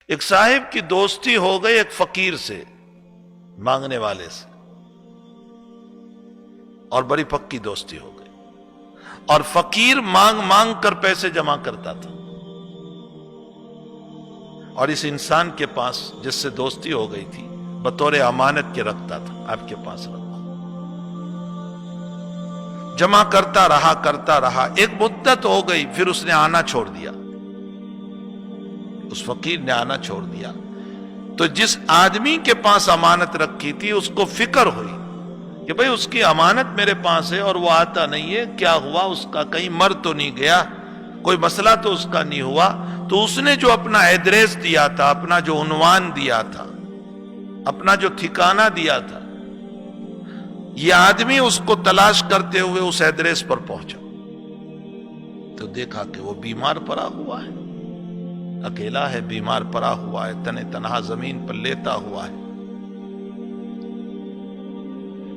ایک صاحب کی دوستی ہو گئی ایک فقیر سے، مانگنے والے سے، اور بڑی پکی دوستی ہو گئی، اور فقیر مانگ مانگ کر پیسے جمع کرتا تھا، اور اس انسان کے پاس جس سے دوستی ہو گئی تھی بطور امانت کے رکھتا تھا، آپ کے پاس رکھو، جمع کرتا رہا، ایک مدت ہو گئی، پھر اس نے آنا چھوڑ دیا، اس فقیر نے آنا چھوڑ دیا، تو جس آدمی کے پاس امانت رکھی تھی اس کو فکر ہوئی کہ بھئی اس کی امانت میرے پاس ہے اور وہ آتا نہیں ہے، کیا ہوا اس کا، کہیں مر تو نہیں گیا، کوئی مسئلہ تو اس کا نہیں ہوا، تو اس نے جو اپنا ایڈریس دیا تھا، اپنا جو عنوان دیا تھا، اپنا جو ٹھکانہ دیا تھا، یہ آدمی اس کو تلاش کرتے ہوئے اس ایڈریس پر پہنچا، تو دیکھا کہ وہ بیمار پڑا ہوا ہے، اکیلا ہے، بیمار پڑا ہوا ہے، تنے تنہا زمین پر لیتا ہوا ہے۔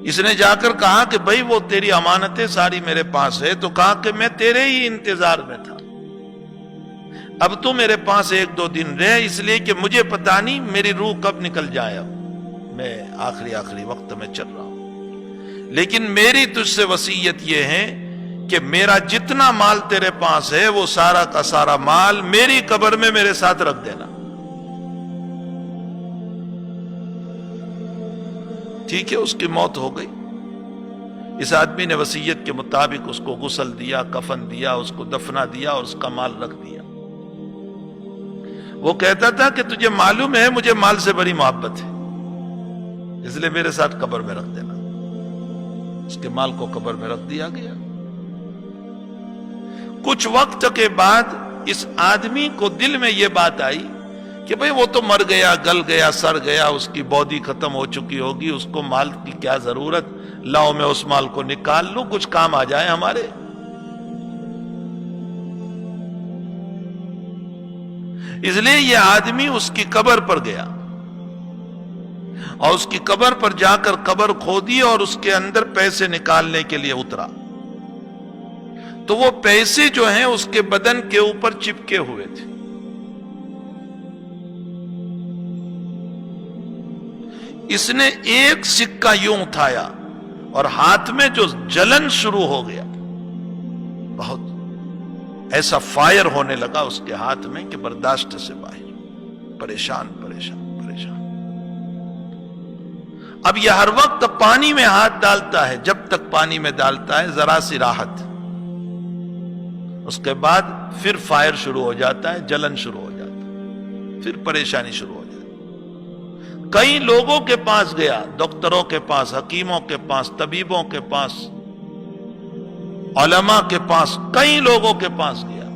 اس نے جا کر کہا کہ بھئی وہ تیری امانتیں ساری میرے پاس ہے، تو کہا کہ میں تیرے ہی انتظار میں تھا، اب تو میرے پاس ایک دو دن رہے، اس لیے کہ مجھے پتا نہیں میری روح کب نکل جائے، اب میں آخری وقت میں چل رہا ہوں، لیکن میری تجھ سے وصیت یہ ہے کہ میرا جتنا مال تیرے پاس ہے وہ سارا کا سارا مال میری قبر میں میرے ساتھ رکھ دینا۔ ٹھیک ہے، اس کی موت ہو گئی، اس آدمی نے وصیت کے مطابق اس کو غسل دیا، کفن دیا، اس کو دفنا دیا اور اس کا مال رکھ دیا۔ وہ کہتا تھا کہ تجھے معلوم ہے مجھے مال سے بڑی محبت ہے، اس لیے میرے ساتھ قبر میں رکھ دینا۔ اس کے مال کو قبر میں رکھ دیا گیا۔ کچھ وقت کے بعد اس آدمی کو دل میں یہ بات آئی کہ بھئی وہ تو مر گیا، گل گیا، سڑ گیا، اس کی بودی ختم ہو چکی ہوگی، اس کو مال کی کیا ضرورت، لاؤ میں اس مال کو نکال لوں، کچھ کام آ جائے ہمارے۔ اس لیے یہ آدمی اس کی قبر پر گیا، اور اس کی قبر پر جا کر قبر کھودی اور اس کے اندر پیسے نکالنے کے لیے اترا، تو وہ پیسے جو ہیں اس کے بدن کے اوپر چپکے ہوئے تھے۔ اس نے ایک سکہ یوں اٹھایا اور ہاتھ میں جو جلن شروع ہو گیا، بہت ایسا فائر ہونے لگا اس کے ہاتھ میں کہ برداشت سے باہر، پریشان۔ اب یہ ہر وقت پانی میں ہاتھ ڈالتا ہے، جب تک پانی میں ڈالتا ہے ذرا سی راحت، اس کے بعد پھر فائر شروع ہو جاتا ہے، جلن شروع ہو جاتا ہے، پھر پریشانی شروع ہو جاتی ہے۔ کئی لوگوں کے پاس گیا، ڈاکٹروں کے پاس، حکیموں کے پاس، طبیبوں کے پاس، علماء کے پاس، کئی لوگوں کے پاس گیا،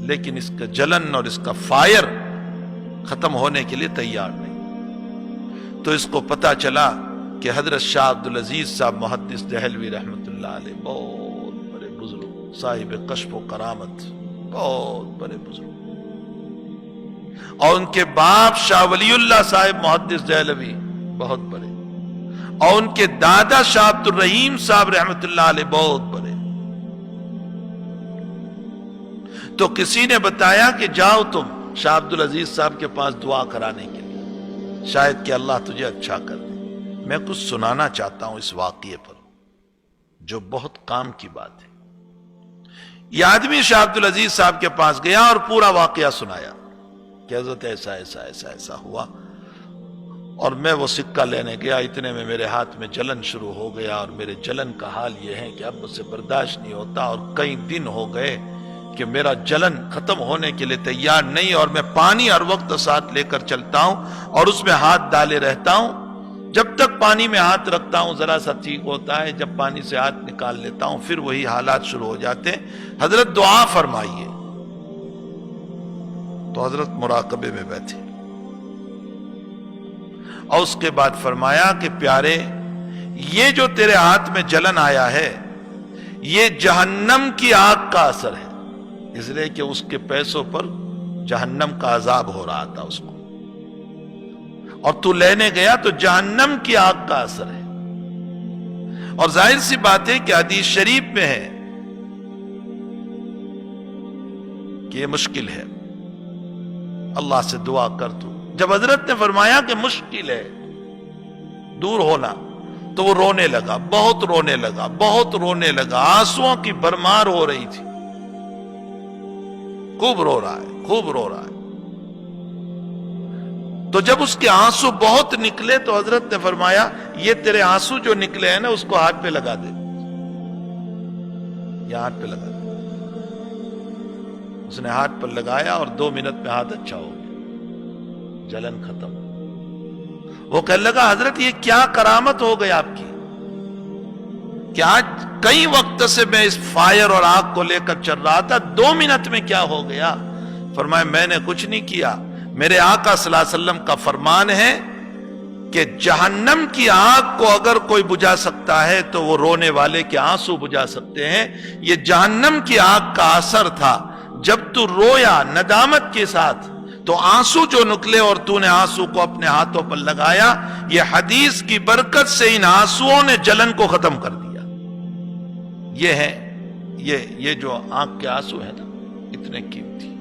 لیکن اس کا جلن اور اس کا فائر ختم ہونے کے لیے تیار نہیں۔ تو اس کو پتا چلا کہ حضرت شاہ عبدالعزیز صاحب محدث دہلوی رحمت اللہ علیہ بہت بڑے بزرگ، صاحب کشف و کرامت، بہت بڑے بزرگ، اور ان کے باپ شاہ ولی اللہ صاحب محدث دہلوی بہت بڑے، اور ان کے دادا شاہ عبد الرحیم صاحب رحمت اللہ علیہ بہت بڑے۔ تو کسی نے بتایا کہ جاؤ تم شاہ عبدالعزیز صاحب کے پاس دعا کرانے کے لیے، شاید کہ اللہ تجھے اچھا کر دے۔ میں کچھ سنانا چاہتا ہوں اس واقعے پر جو بہت کام کی بات ہے۔ یہ آدمی شاہ عبدالعزیز صاحب کے پاس گیا اور پورا واقعہ سنایا کہ حضرت ایسا ہوا، اور میں وہ سکہ لینے گیا، اتنے میں میرے ہاتھ میں جلن شروع ہو گیا، اور میرے جلن کا حال یہ ہے کہ اب مجھ سے برداشت نہیں ہوتا، اور کئی دن ہو گئے کہ میرا جلن ختم ہونے کے لیے تیار نہیں، اور میں پانی ہر وقت ساتھ لے کر چلتا ہوں اور اس میں ہاتھ ڈالے رہتا ہوں، جب تک پانی میں ہاتھ رکھتا ہوں ذرا سا ٹھیک ہوتا ہے، جب پانی سے ہاتھ نکال لیتا ہوں پھر وہی حالات شروع ہو جاتے ہیں، حضرت دعا فرمائیے۔ تو حضرت مراقبے میں بیٹھے، اور اس کے بعد فرمایا کہ پیارے، یہ جو تیرے ہاتھ میں جلن آیا ہے یہ جہنم کی آگ کا اثر ہے، اس لیے کہ اس کے پیسوں پر جہنم کا عذاب ہو رہا تھا اس کو، اور تو لینے گیا تو جہنم کی آگ کا اثر ہے۔ اور ظاہر سی بات ہے کہ حدیث شریف میں ہے کہ یہ مشکل ہے، اللہ سے دعا کر تو. جب حضرت نے فرمایا کہ مشکل ہے دور ہونا تو وہ رونے لگا, بہت رونے لگا, بہت رونے لگا, آنسوؤں کی بھرمار ہو رہی تھی, خوب رو رہا ہے, خوب رو رہا ہے. تو جب اس کے آنسو بہت نکلے تو حضرت نے فرمایا یہ تیرے آنسو جو نکلے ہیں نا اس کو ہاتھ پہ لگا دے, یہ ہاتھ پہ لگا دے. اس نے ہاتھ پر لگایا اور 2 منٹ میں ہاتھ اچھا ہو گیا, جلن ختم. وہ کہنے لگا حضرت یہ کیا کرامت ہو گئی آپ کی کہ آج کئی وقت سے میں اس فائر اور آگ کو لے کر چل رہا تھا, 2 منٹ میں کیا ہو گیا؟ فرمایا میں نے کچھ نہیں کیا, میرے آقا صلی اللہ علیہ وسلم کا فرمان ہے کہ جہنم کی آگ کو اگر کوئی بجھا سکتا ہے تو وہ رونے والے کے آنسو بجھا سکتے ہیں. یہ جہنم کی آگ کا اثر تھا. جب تو رویا ندامت کے ساتھ تو آنسو جو نکلے اور تو نے آنسو کو اپنے ہاتھوں پر لگایا, یہ حدیث کی برکت سے ان آنسوؤں نے جلن کو ختم کر دیا. یہ ہے یہ جو آنکھ کے آنسو ہے نا اتنے قیمتی.